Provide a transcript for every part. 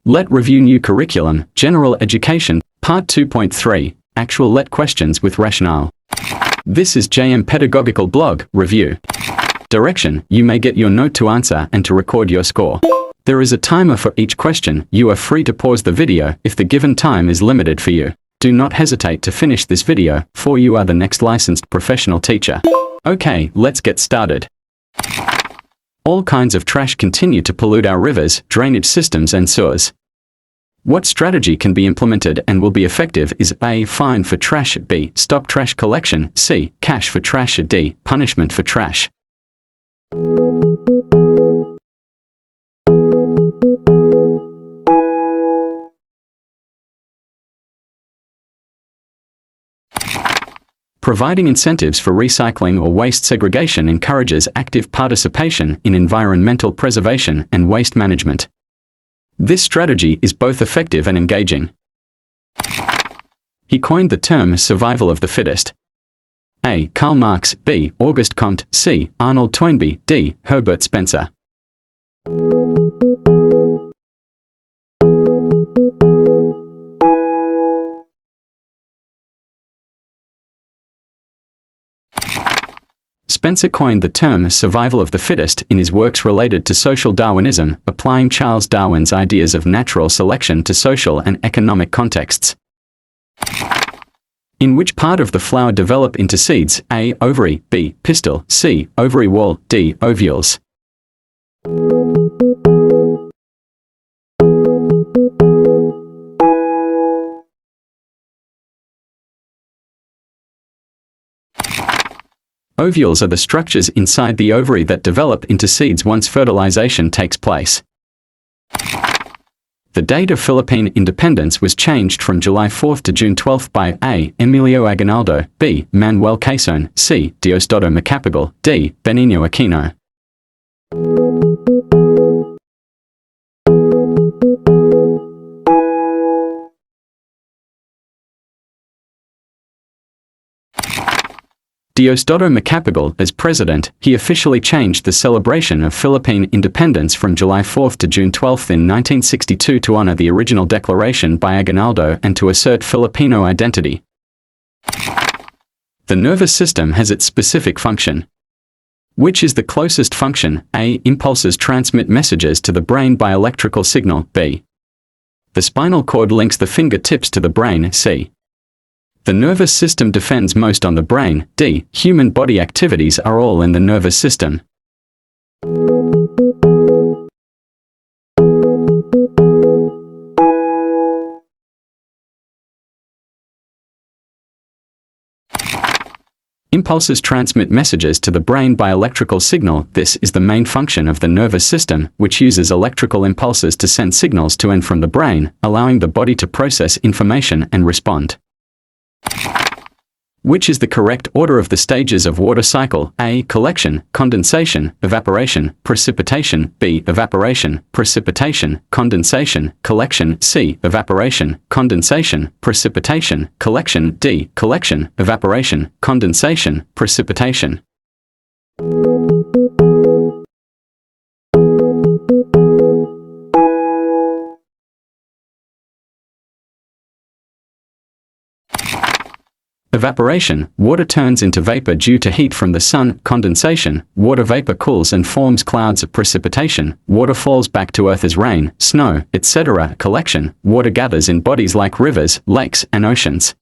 Let review new curriculum, General Education, Part 2.3, Actual Let Questions with Rationale. This is JM Pedagogical Blog, Review. Direction: you may get your note to answer and to record your score. There is a timer for each question. You are free to pause the video if the given time is limited for you. Do not hesitate to finish this video, for you are the next licensed professional teacher. Okay, let's get started. All kinds of trash continue to pollute our rivers, drainage systems and sewers. What strategy can be implemented and will be effective is A. Fine for trash, B. Stop trash collection, C. Cash for trash, D. Punishment for trash. Providing incentives for recycling or waste segregation encourages active participation in environmental preservation and waste management. This strategy is both effective and engaging. He coined the term survival of the fittest. A. Karl Marx, B. Auguste Comte, C. Arnold Toynbee, D. Herbert Spencer. Spencer coined the term survival of the fittest in his works related to social Darwinism, applying Charles Darwin's ideas of natural selection to social and economic contexts. In which part of the flower develop into seeds? A. Ovary, B. Pistil, C. Ovary wall, D. Ovules. Ovules are the structures inside the ovary that develop into seeds once fertilization takes place. The date of Philippine independence was changed from July 4 to June 12 by A. Emilio Aguinaldo, B. Manuel Quezon, C. Diosdado Macapagal, D. Benigno Aquino. Diosdado Macapagal, as president, he officially changed the celebration of Philippine independence from July 4 to June 12 in 1962 to honor the original declaration by Aguinaldo and to assert Filipino identity. The nervous system has its specific function. Which is the closest function? A. Impulses transmit messages to the brain by electrical signal, B. The spinal cord links the fingertips to the brain, C. The nervous system defends most on the brain, D. Human body activities are all in the nervous system. Impulses transmit messages to the brain by electrical signal. This is the main function of the nervous system, which uses electrical impulses to send signals to and from the brain, allowing the body to process information and respond. Which is the correct order of the stages of water cycle? A. Collection, condensation, evaporation, precipitation, B. Evaporation, precipitation, condensation, collection, C. Evaporation, condensation, precipitation, collection, D. Collection, evaporation, condensation, precipitation. Evaporation, water turns into vapor due to heat from the sun. Condensation, water vapor cools and forms clouds of precipitation. Water falls back to earth as rain, snow, etc. Collection, water gathers in bodies like rivers, lakes, and oceans.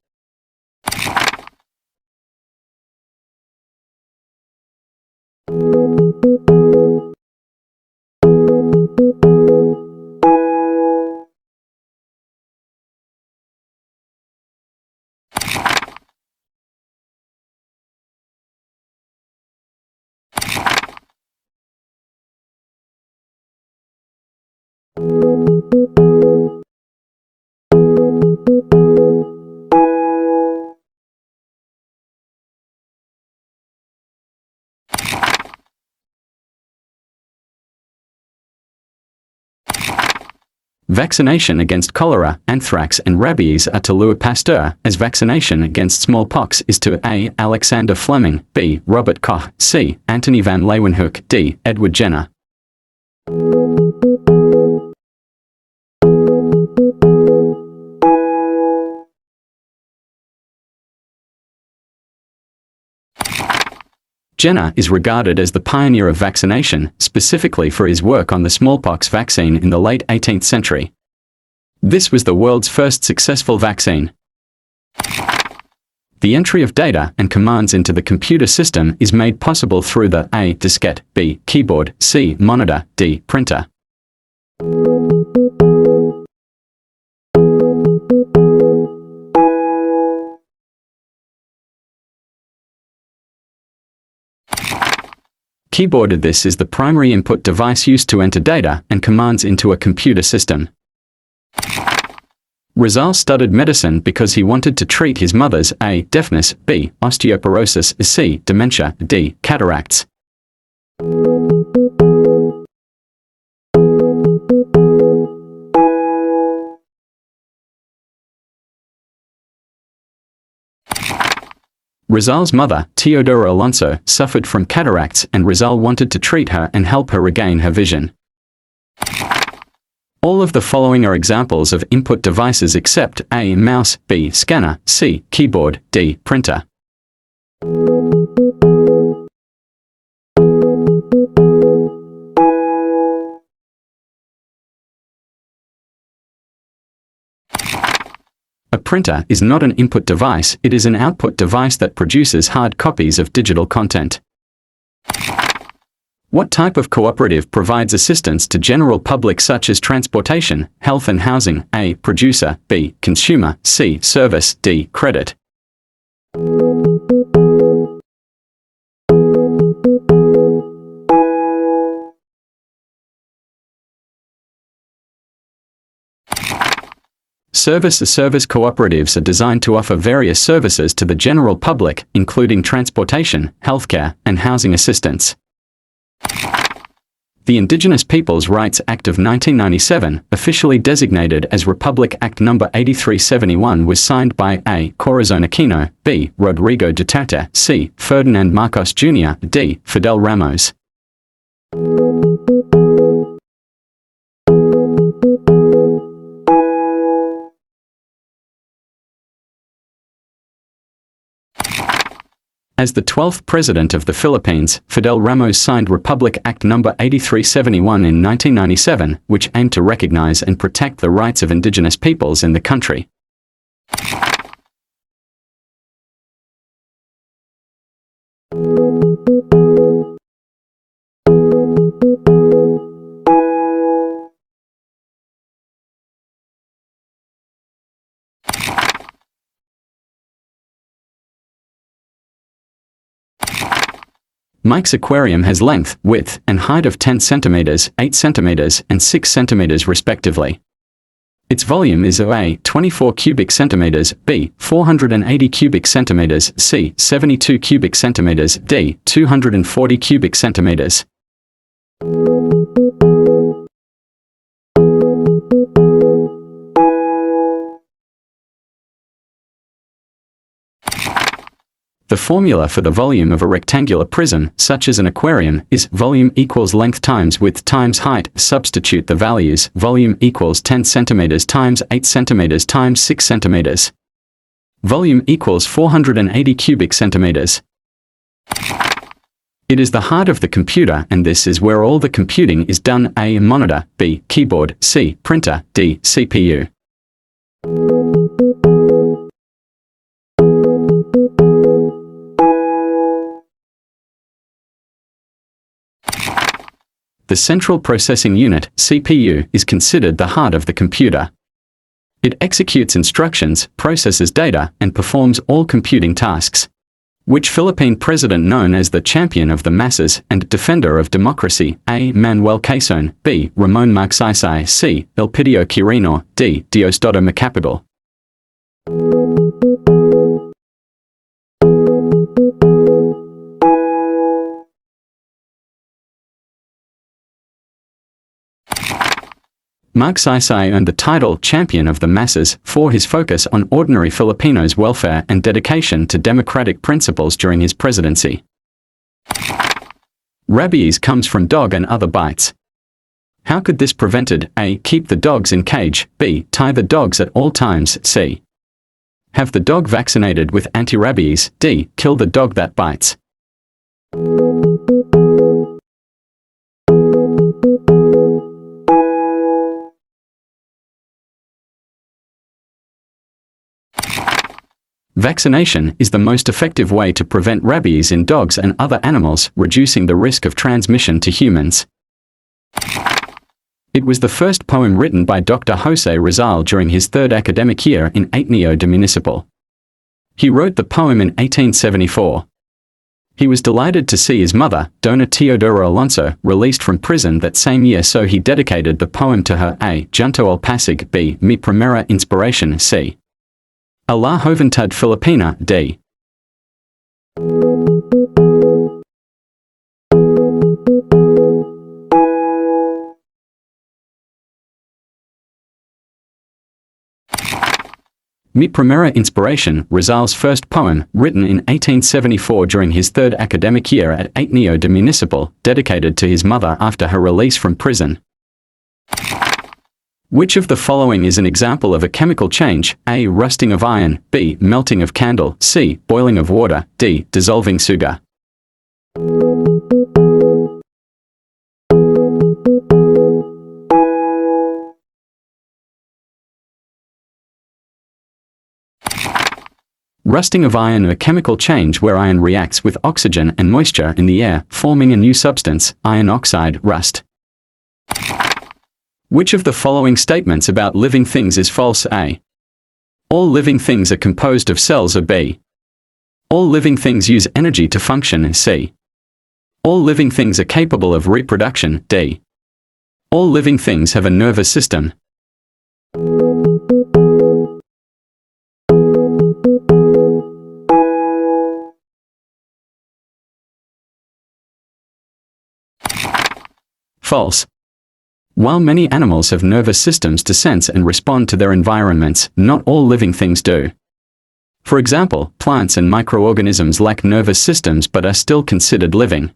Vaccination against cholera, anthrax and rabies are to Louis Pasteur, as vaccination against smallpox is to A. Alexander Fleming, B. Robert Koch, C. Antony van Leeuwenhoek, D. Edward Jenner. Jenner is regarded as the pioneer of vaccination, specifically for his work on the smallpox vaccine in the late 18th century. This was the world's first successful vaccine. The entry of data and commands into the computer system is made possible through the A. diskette, B. keyboard, C. monitor, D. printer. Keyboard. This is the primary input device used to enter data and commands into a computer system. Rizal studied medicine because he wanted to treat his mother's A. deafness, B. osteoporosis, C. dementia, D. cataracts. Rizal's mother, Teodora Alonso, suffered from cataracts and Rizal wanted to treat her and help her regain her vision. All of the following are examples of input devices except A. mouse, B. scanner, C. keyboard, D. printer. A printer is not an input device, it is an output device that produces hard copies of digital content. What type of cooperative provides assistance to general public such as transportation, health and housing? A. producer, B. consumer, C. service, D. credit. Service cooperatives are designed to offer various services to the general public, including transportation, healthcare, and housing assistance. The Indigenous Peoples' Rights Act of 1997, officially designated as Republic Act No. 8371, was signed by A. Corazon Aquino, B. Rodrigo Duterte, C. Ferdinand Marcos Jr., D. Fidel Ramos. As the 12th President of the Philippines, Fidel Ramos signed Republic Act No. 8371 in 1997, which aimed to recognize and protect the rights of indigenous peoples in the country. Mike's aquarium has length, width, and height of 10 centimeters, 8 centimeters, and 6 centimeters respectively. Its volume is A. 24 cubic centimeters, B. 480 cubic centimeters, C. 72 cubic centimeters, D. 240 cubic centimeters. The formula for the volume of a rectangular prism, such as an aquarium, is volume equals length times width times height. Substitute the values. Volume equals 10 centimeters times 8 centimeters times 6 centimeters. Volume equals 480 cubic centimeters. It is the heart of the computer, and this is where all the computing is done. A. monitor, B. keyboard, C. printer, D. CPU. The Central Processing Unit, CPU, is considered the heart of the computer. It executes instructions, processes data, and performs all computing tasks. Which Philippine president known as the champion of the masses and defender of democracy? A. Manuel Quezon, B. Ramon Magsaysay, C. Elpidio Quirino, D. Diosdado Macapagal. Magsaysay earned the title Champion of the Masses for his focus on ordinary Filipinos' welfare and dedication to democratic principles during his presidency. Rabies comes from dog and other bites. How could this prevented? A. Keep the dogs in cage, B. Tie the dogs at all times, C. Have the dog vaccinated with anti-rabies, D. Kill the dog that bites. Vaccination is the most effective way to prevent rabies in dogs and other animals, reducing the risk of transmission to humans. It was the first poem written by Dr. José Rizal during his third academic year in 𝗃𝗍𝗆 Municipal. He wrote the poem in 1874. He was delighted to see his mother, Dona Teodora Alonso, released from prison that same year, so he dedicated the poem to her. 𝗃𝗍𝗆 mi primera inspiración 𝗃𝗆𝗆 la juventud filipina d. Mi primera inspiración, Rizal's first poem, written in 1874 during his third academic year at 𝗃𝗍𝗆 Municipal, dedicated to his mother after her release from prison. Which of the following is an example of a chemical change? A. Rusting of iron, B. Melting of candle, C. Boiling of water, D. Dissolving sugar. Rusting of iron, a chemical change where iron reacts with oxygen and moisture in the air, forming a new substance, iron oxide, rust. Which of the following statements about living things is false? A. All living things are composed of cells, or B. All living things use energy to function, C. All living things are capable of reproduction, D. All living things have a nervous system. False. While many animals have nervous systems to sense and respond to their environments, not all living things do. For example, plants and microorganisms lack nervous systems but are still considered living.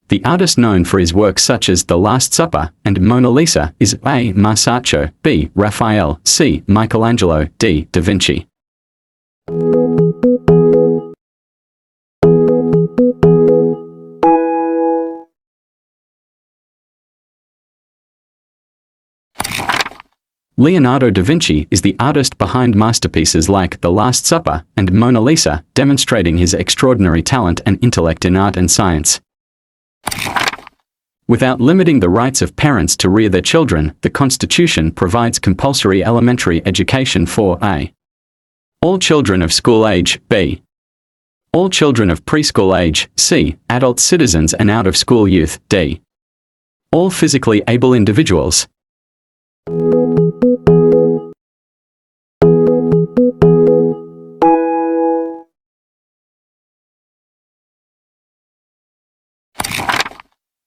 The artist known for his works such as The Last Supper and Mona Lisa is A. Masaccio, B. Raphael, C. Michelangelo, D. Da Vinci. Leonardo da Vinci is the artist behind masterpieces like The Last Supper and Mona Lisa, demonstrating his extraordinary talent and intellect in art and science. Without limiting the rights of parents to rear their children, the Constitution provides compulsory elementary education for A. all children of school age, B. all children of preschool age, C. adult citizens and out-of-school youth, D. all physically able individuals.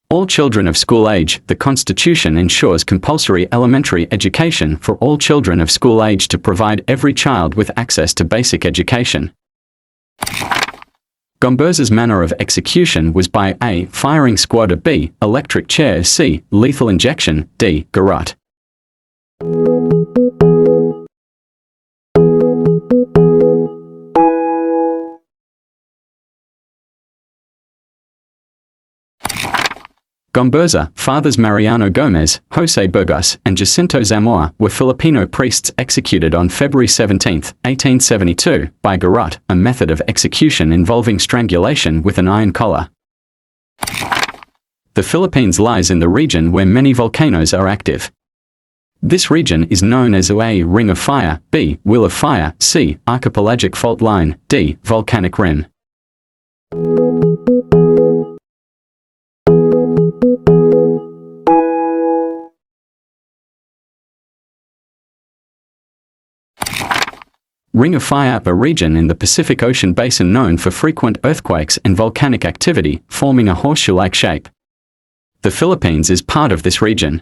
All children of school age. The Constitution ensures compulsory elementary education for all children of school age to provide every child with access to basic education. Gomberza's manner of execution was by A. firing squad, B. electric chair, C. lethal injection, D. garrote. Gomberza, fathers Mariano Gomez, José Burgos, and Jacinto Zamora were Filipino priests executed on February 17, 1872, by garrote, a method of execution involving strangulation with an iron collar. The Philippines lies in the region where many volcanoes are active. This region is known as A. Ring of Fire, B. Wheel of Fire, C. Archipelagic Fault Line, D. Volcanic Rim. Ring of Fire, a region in the Pacific Ocean basin known for frequent earthquakes and volcanic activity, forming a horseshoe-like shape. The Philippines is part of this region.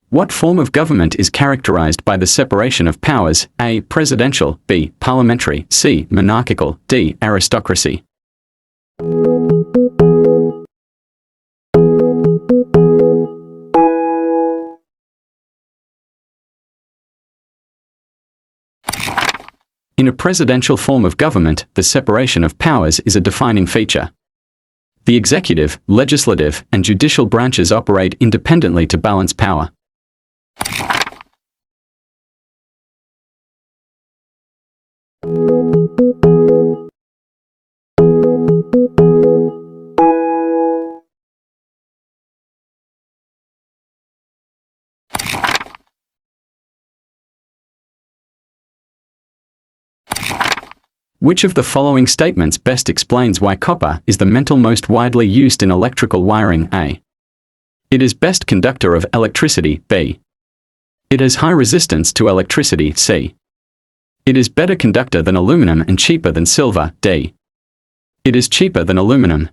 What form of government is characterized by the separation of powers? A. Presidential, B. Parliamentary, C. Monarchical, D. Aristocracy. In a presidential form of government, the separation of powers is a defining feature. The executive, legislative, and judicial branches operate independently to balance power. Which of the following statements best explains why copper is the metal most widely used in electrical wiring? A. It is best conductor of electricity. B. It has high resistance to electricity. C. It is better conductor than aluminum and cheaper than silver. D. It is cheaper than aluminum.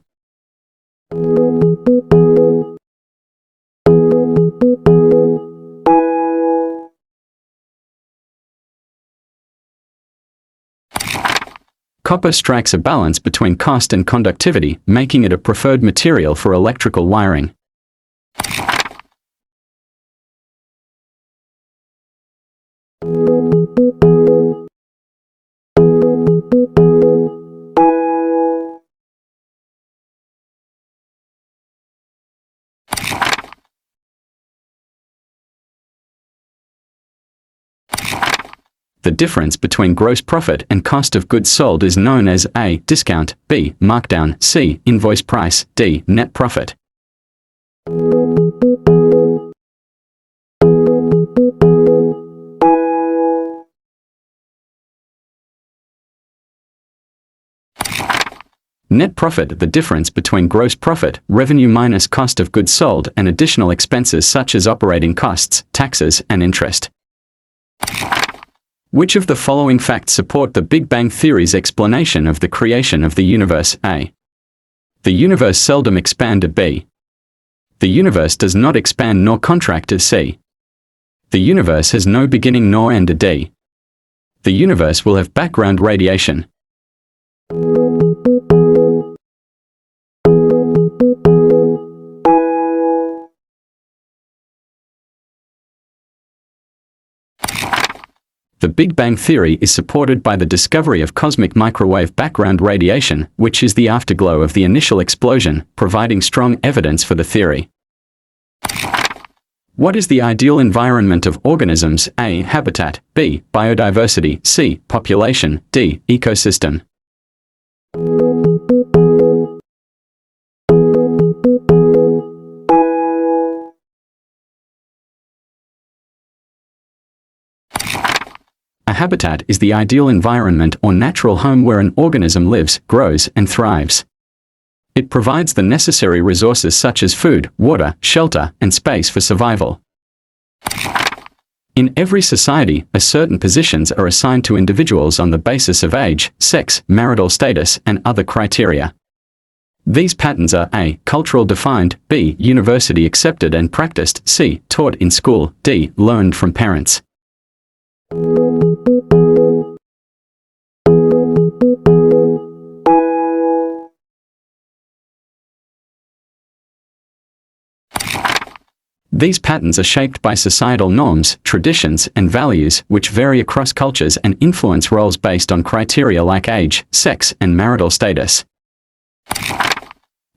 Copper strikes a balance between cost and conductivity, making it a preferred material for electrical wiring. The difference between gross profit and cost of goods sold is known as A. Discount, B. Markdown, C. Invoice price, D. Net profit. Net profit, the difference between gross profit, revenue minus cost of goods sold, and additional expenses such as operating costs, taxes, and interest. Which of the following facts support the Big Bang Theory's explanation of the creation of the universe? A. The universe seldom expanded. B. The universe does not expand nor contract. C. The universe has no beginning nor end. D. The universe will have background radiation. The Big Bang Theory is supported by the discovery of cosmic microwave background radiation, which is the afterglow of the initial explosion, providing strong evidence for the theory. What is the ideal environment of organisms? A. Habitat, B. Biodiversity, C. Population, D. Ecosystem. A habitat is the ideal environment or natural home where an organism lives, grows, and thrives. It provides the necessary resources such as food, water, shelter, and space for survival. In every society, certain positions are assigned to individuals on the basis of age, sex, marital status, and other criteria. These patterns are A. Cultural defined, B. University accepted and practiced, C. Taught in school, D. Learned from parents. These patterns are shaped by societal norms, traditions, and values, which vary across cultures and influence roles based on criteria like age, sex, and marital status.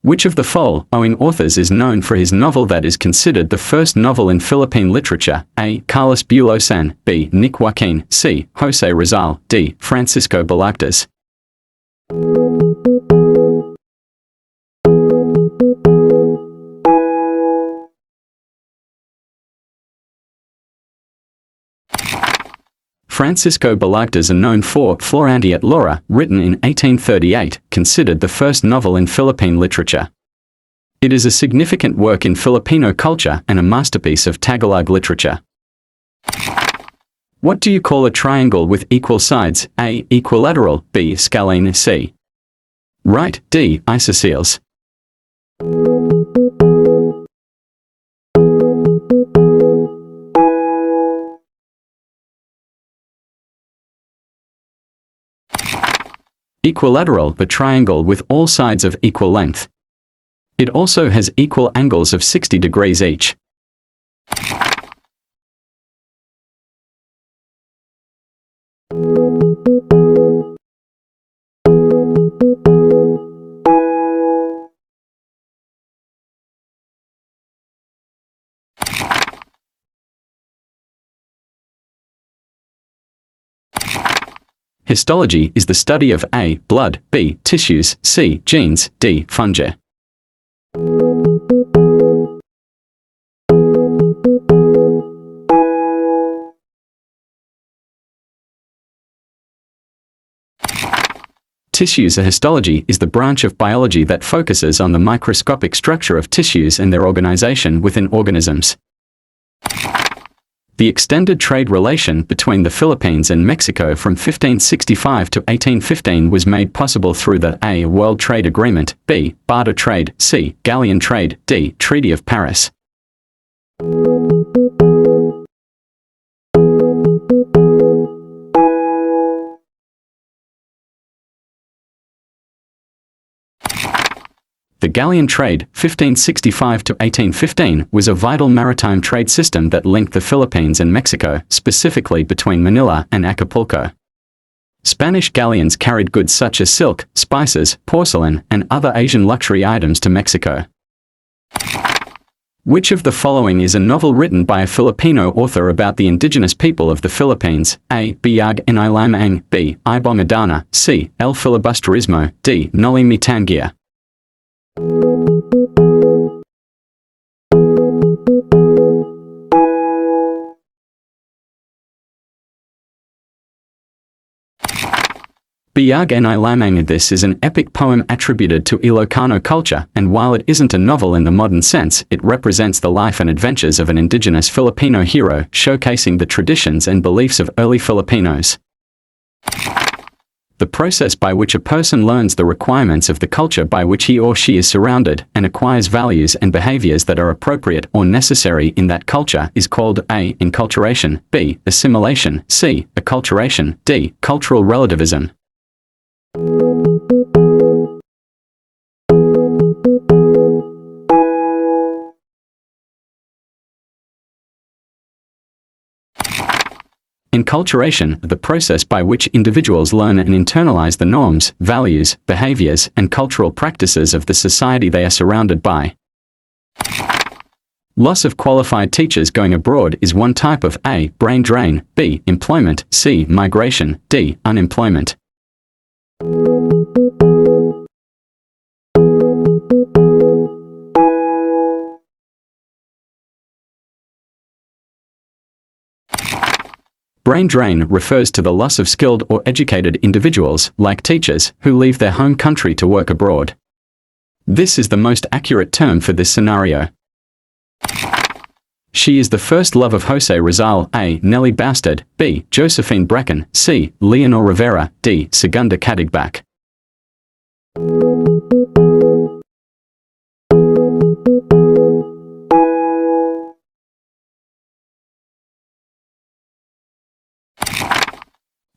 Which of the following authors is known for his novel that is considered the first novel in Philippine literature? A. Carlos Bulosan, B. Nick Joaquin, C. Jose Rizal, D. Francisco Balagtas. Francisco Balagtas, known for Florante at Laura, written in 1838, considered the first novel in Philippine literature. It is a significant work in Filipino culture and a masterpiece of Tagalog literature. What do you call a triangle with equal sides? A. Equilateral, B. Scalene, C. Right, D. Isosceles. Equilateral, the triangle with all sides of equal length. It also has equal angles of 60 degrees each. Histology is the study of A. blood, B. tissues, C. genes, D. fungi. Tissues histology is the branch of biology that focuses on the microscopic structure of tissues and their organization within organisms. The extended trade relation between the Philippines and Mexico from 1565 to 1815 was made possible through the A. World Trade Agreement, B. Barter Trade, C. Galleon Trade, D. Treaty of Paris. The galleon trade, 1565 to 1815, was a vital maritime trade system that linked the Philippines and Mexico, specifically between Manila and Acapulco. Spanish galleons carried goods such as silk, spices, porcelain, and other Asian luxury items to Mexico. Which of the following is a novel written by a Filipino author about the indigenous people of the Philippines? A. 𝗃𝗏𝗯𝗲𝗃, B. 𝗃𝗏𝗯𝗲𝗃, C. 𝘃𝗶𝗱𝗲𝗃𝗍, D. 𝗃𝗏𝗃𝗃𝗃𝗃. 𝗃𝗏𝗯𝗲𝗃. This is an epic poem attributed to Ilocano culture, and while it isn't a novel in the modern sense, it represents the life and adventures of an indigenous Filipino hero, showcasing the traditions and beliefs of early Filipinos. The process by which a person learns the requirements of the culture by which he or she is surrounded, and acquires values and behaviors that are appropriate or necessary in that culture is called A. Enculturation, B. Assimilation, C. Acculturation, D. Cultural relativism. Enculturation, the process by which individuals learn and internalize the norms, values, behaviors, and cultural practices of the society they are surrounded by. Loss of qualified teachers going abroad is one type of A. Brain drain, B. Employment, C. Migration, D. Unemployment. Brain drain refers to the loss of skilled or educated individuals, like teachers, who leave their home country to work abroad. This is the most accurate term for this scenario. She is the first love of Jose Rizal, A. Nelly Bastard, B. Josephine Bracken, C. Leonor Rivera, D. Segunda Cadigback.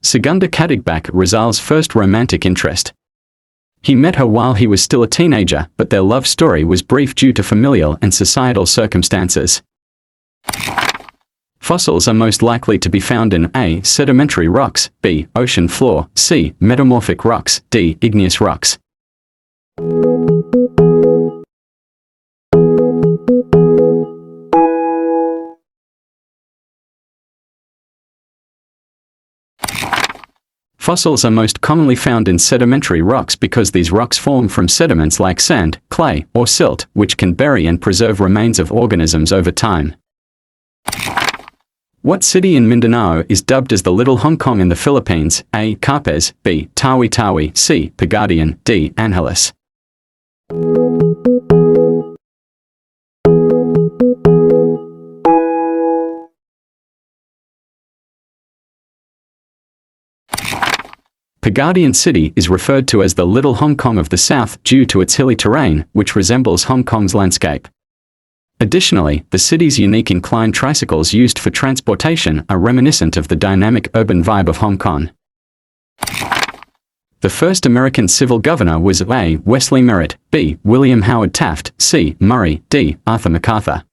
Segunda Cadigback, Rizal's first romantic interest. He met her while he was still a teenager, but their love story was brief due to familial and societal circumstances. Fossils are most likely to be found in A. Sedimentary rocks, B. Ocean floor, C. Metamorphic rocks, D. Igneous rocks. Fossils are most commonly found in sedimentary rocks because these rocks form from sediments like sand, clay, or silt, which can bury and preserve remains of organisms over time. What city in Mindanao is dubbed as the Little Hong Kong in the Philippines? A. Carpez, B. Tawi-Tawi, C. Pagadian, D. Angeles. Pagadian City is referred to as the Little Hong Kong of the South due to its hilly terrain, which resembles Hong Kong's landscape. Additionally, the city's unique inclined tricycles used for transportation are reminiscent of the dynamic urban vibe of Hong Kong. The first American civil governor was A. Wesley Merritt, B. William Howard Taft, C. Murray, D. Arthur MacArthur.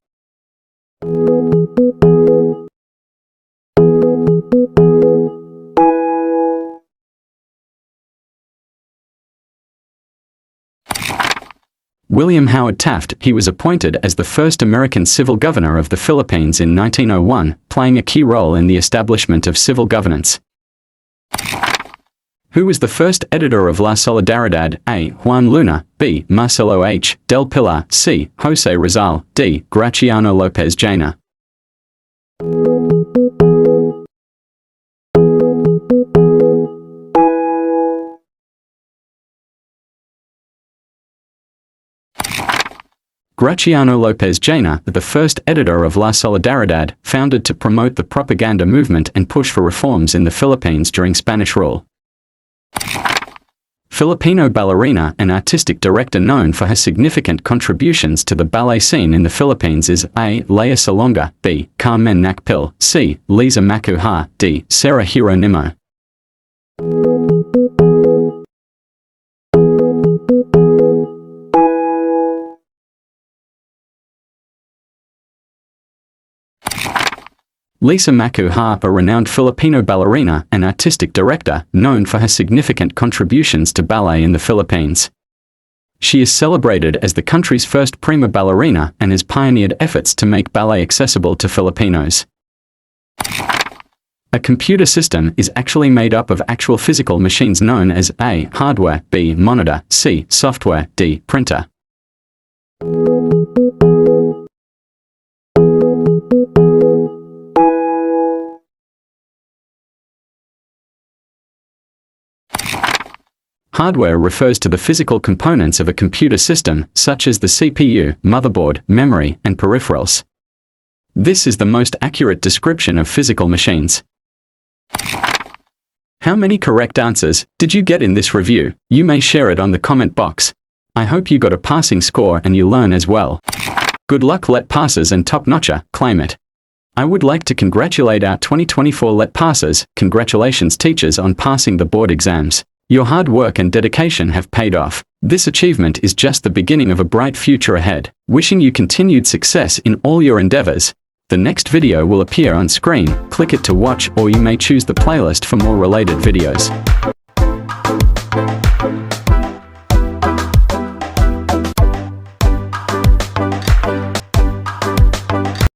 William Howard Taft. He was appointed as the first American civil governor of the Philippines in 1901, playing a key role in the establishment of civil governance. Who was the first editor of La Solidaridad? A. Juan Luna, B. Marcelo H. del Pilar, C. Jose Rizal, D. Graciano Lopez Jaena. Graciano Lopez Jaena, the first editor of La Solidaridad, founded to promote the propaganda movement and push for reforms in the Philippines during Spanish rule. Filipino ballerina and artistic director known for her significant contributions to the ballet scene in the Philippines is A. Lea Salonga, B. Carmen Nakpil, C. Liza Makuha, D. Sarah Hieronimo. Liza Makuha, a renowned Filipino ballerina and artistic director, known for her significant contributions to ballet in the Philippines. She is celebrated as the country's first prima ballerina and has pioneered efforts to make ballet accessible to Filipinos. A computer system is actually made up of actual physical machines known as A. hardware, B. monitor, C. software, D. printer. Hardware refers to the physical components of a computer system, such as the CPU, motherboard, memory, and peripherals. This is the most accurate description of physical machines. How many correct answers did you get in this review? You may share it on the comment box. I hope you got a passing score and you learn as well. Good luck let passers and top-notcher, claim it. I would like to congratulate our 2024 let passers. Congratulations teachers on passing the board exams. Your hard work and dedication have paid off. This achievement is just the beginning of a bright future ahead. Wishing you continued success in all your endeavors. The next video will appear on screen. Click it to watch, or you may choose the playlist for more related videos.